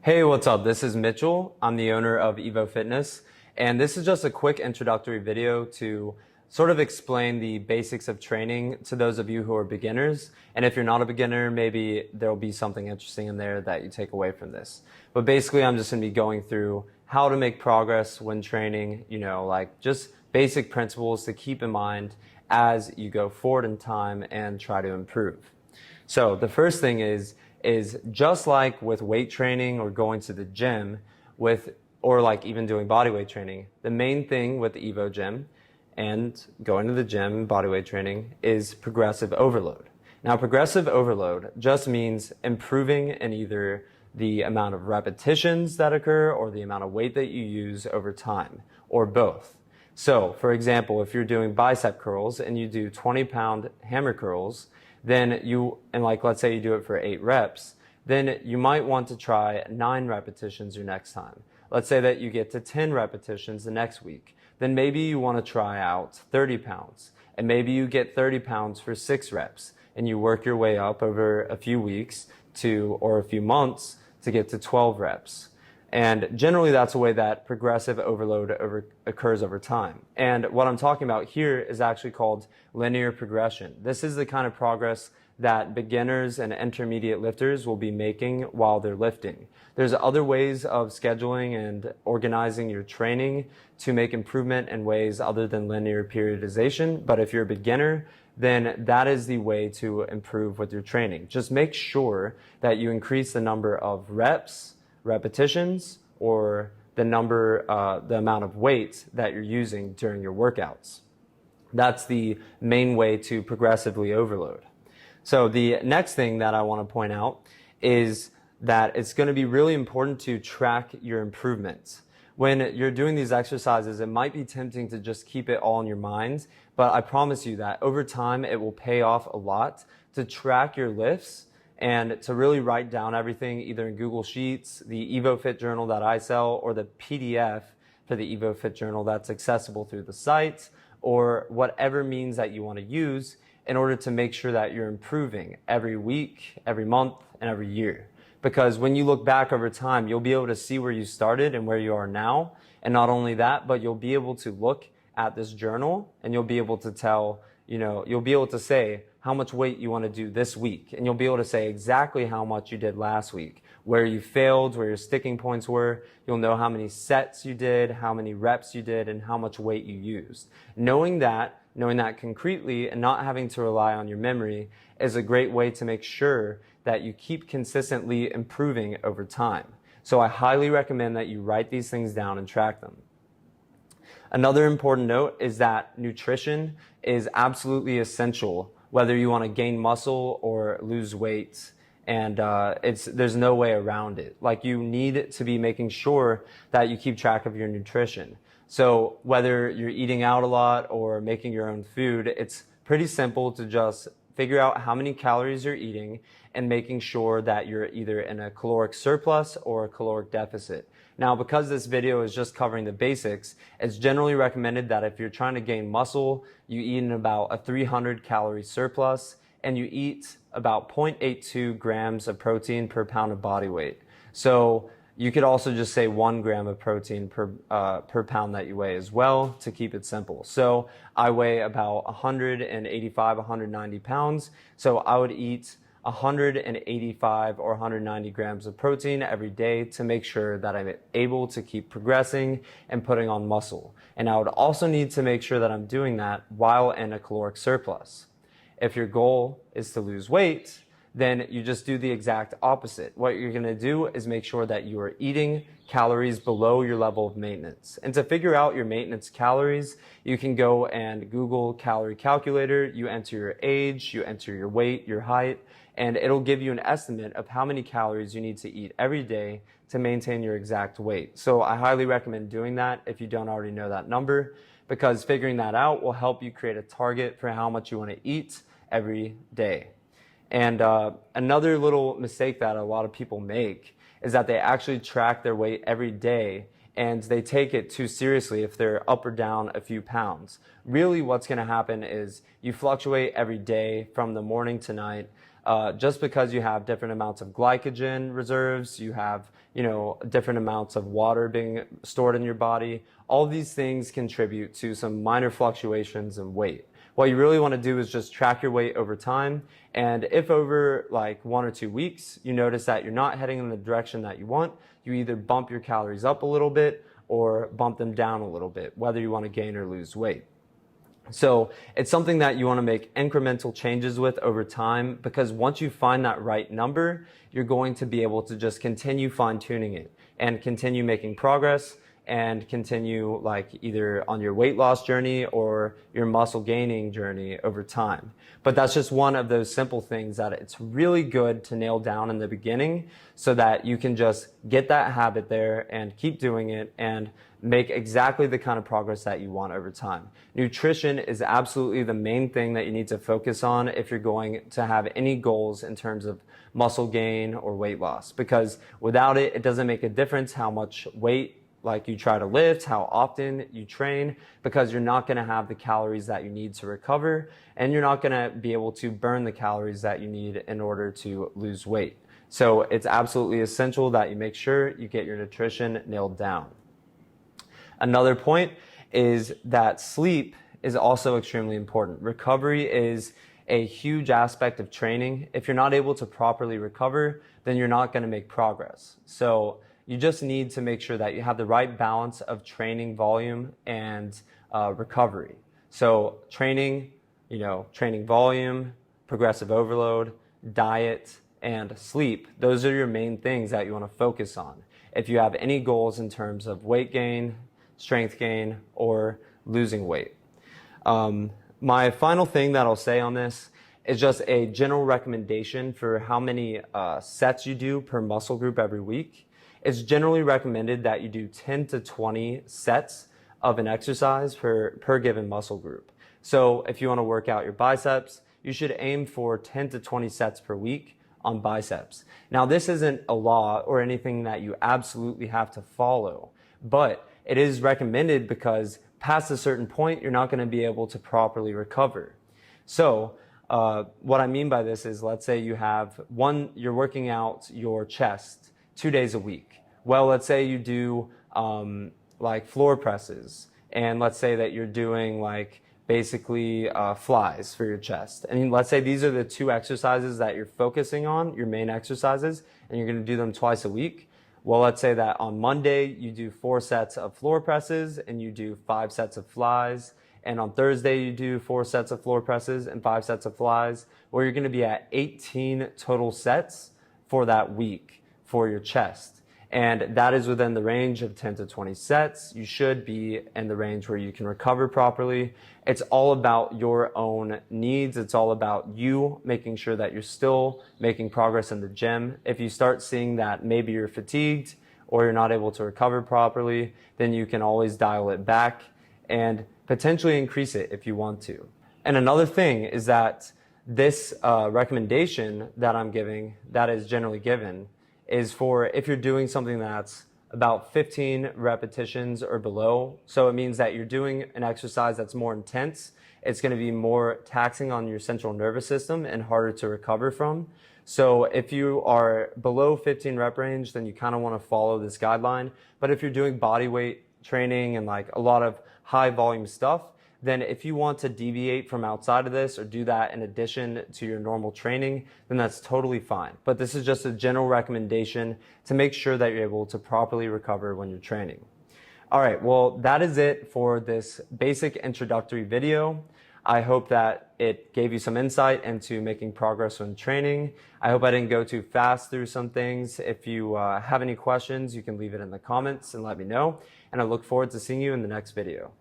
Hey, what's up? This is Mitchell. I'm the owner of EVO Fitness, and this is just a quick introductory video to sort of explain the basics of training to those of you who are beginners. And if you're not a beginner, maybe there'll be something interesting in there that you take away from this. But basically, I'm just going to be going through how to make progress when training, like just basic principles to keep in mind as you go forward in time and try to improve. So the first thing is just like with weight training or going to the gym or like even doing bodyweight training, the main thing with the EVO Gym and going to the gym and bodyweight training is progressive overload. Now, progressive overload just means improving in either the amount of repetitions that occur or the amount of weight that you use over time, or both. So, for example, if you're doing bicep curls and you do 20-pound hammer curls, then let's say you do it for 8 reps, then you might want to try 9 repetitions your next time. Let's say that you get to 10 repetitions the next week. Then maybe you want to try out 30 pounds, and maybe you get 30 pounds for 6 reps, and you work your way up over a few weeks or a few months to get to 12 reps. And generally, that's the way that progressive overload occurs over time. And what I'm talking about here is actually called linear progression. This is the kind of progress that beginners and intermediate lifters will be making while they're lifting. There's other ways of scheduling and organizing your training to make improvement in ways other than linear periodization. But if you're a beginner, then that is the way to improve with your training. Just make sure that you increase the number of repetitions, or the amount of weight that you're using during your workouts. That's the main way to progressively overload. So the next thing that I want to point out is that it's going to be really important to track your improvements. When you're doing these exercises, it might be tempting to just keep it all in your mind, but I promise you that over time it will pay off a lot to track your lifts and to really write down everything either in Google Sheets, the EVO Fit journal that I sell, or the PDF for the EVO Fit journal that's accessible through the site, or whatever means that you want to use in order to make sure that you're improving every week, every month, and every year. Because when you look back over time, you'll be able to see where you started and where you are now. And not only that, but you'll be able to look at this journal and you'll be able to you'll be able to say how much weight you want to do this week. And you'll be able to say exactly how much you did last week, where you failed, where your sticking points were. You'll know how many sets you did, how many reps you did, and how much weight you used. Knowing that concretely and not having to rely on your memory is a great way to make sure that you keep consistently improving over time. So I highly recommend that you write these things down and track them. Another important note is that nutrition is absolutely essential, whether you want to gain muscle or lose weight. And there's no way around it. Like, you need to be making sure that you keep track of your nutrition. So whether you're eating out a lot or making your own food, it's pretty simple to just figure out how many calories you're eating and making sure that you're either in a caloric surplus or a caloric deficit. Now, because this video is just covering the basics, it's generally recommended that if you're trying to gain muscle, you eat in about a 300 calorie surplus and you eat about 0.82 grams of protein per pound of body weight. So you could also just say 1 gram of protein per pound that you weigh as well, to keep it simple. So I weigh about 185, 190 pounds. So I would eat 185 or 190 grams of protein every day to make sure that I'm able to keep progressing and putting on muscle. And I would also need to make sure that I'm doing that while in a caloric surplus. If your goal is to lose weight, then you just do the exact opposite. What you're going to do is make sure that you are eating calories below your level of maintenance. And to figure out your maintenance calories, you can go and Google calorie calculator. You enter your age, you enter your weight, your height, and it'll give you an estimate of how many calories you need to eat every day to maintain your exact weight. So I highly recommend doing that if you don't already know that number, because figuring that out will help you create a target for how much you want to eat every day. And another little mistake that a lot of people make is that they actually track their weight every day and they take it too seriously if they're up or down a few pounds. Really what's going to happen is you fluctuate every day from the morning to night. Just because you have different amounts of glycogen reserves, you have, different amounts of water being stored in your body. All these things contribute to some minor fluctuations in weight. What you really want to do is just track your weight over time. And if over like 1 or 2 weeks, you notice that you're not heading in the direction that you want, you either bump your calories up a little bit or bump them down a little bit, whether you want to gain or lose weight. So it's something that you want to make incremental changes with over time, because once you find that right number, you're going to be able to just continue fine-tuning it and continue making progress and continue like either on your weight loss journey or your muscle gaining journey over time. But that's just one of those simple things that it's really good to nail down in the beginning so that you can just get that habit there and keep doing it and make exactly the kind of progress that you want over time. Nutrition is absolutely the main thing that you need to focus on if you're going to have any goals in terms of muscle gain or weight loss, because without it, it doesn't make a difference how much weight like you try to lift, how often you train, because you're not going to have the calories that you need to recover, and you're not going to be able to burn the calories that you need in order to lose weight. So it's absolutely essential that you make sure you get your nutrition nailed down. Another point is that sleep is also extremely important. Recovery is a huge aspect of training. If you're not able to properly recover, then you're not going to make progress. So you just need to make sure that you have the right balance of training volume and recovery. So training volume, progressive overload, diet, and sleep, those are your main things that you want to focus on if you have any goals in terms of weight gain, strength gain, or losing weight. My final thing that I'll say on this is just a general recommendation for how many sets you do per muscle group every week. It's generally recommended that you do 10 to 20 sets of an exercise per given muscle group. So if you want to work out your biceps, you should aim for 10 to 20 sets per week on biceps. Now, this isn't a law or anything that you absolutely have to follow, but it is recommended because past a certain point, you're not going to be able to properly recover. So what I mean by this is, let's say you're working out your chest 2 days a week. Well, let's say you do like floor presses, and let's say that you're doing like basically flies for your chest. And let's say these are the 2 exercises that you're focusing on, your main exercises, and you're going to do them twice a week. Well, let's say that on Monday you do 4 sets of floor presses and you do 5 sets of flies. And on Thursday you do 4 sets of floor presses and 5 sets of flies. Well, you're going to be at 18 total sets for that week for your chest. And that is within the range of 10 to 20 sets. You should be in the range where you can recover properly. It's all about your own needs. It's all about you making sure that you're still making progress in the gym. If you start seeing that maybe you're fatigued or you're not able to recover properly, then you can always dial it back and potentially increase it if you want to. And another thing is that this recommendation that I'm giving, that is generally given, is for if you're doing something that's about 15 repetitions or below. So it means that you're doing an exercise that's more intense. It's going to be more taxing on your central nervous system and harder to recover from. So if you are below 15 rep range, then you kind of want to follow this guideline. But if you're doing body weight training and like a lot of high volume stuff, then if you want to deviate from outside of this or do that in addition to your normal training, then that's totally fine. But this is just a general recommendation to make sure that you're able to properly recover when you're training. All right, well, that is it for this basic introductory video. I hope that it gave you some insight into making progress when training. I hope I didn't go too fast through some things. If you have any questions, you can leave it in the comments and let me know. And I look forward to seeing you in the next video.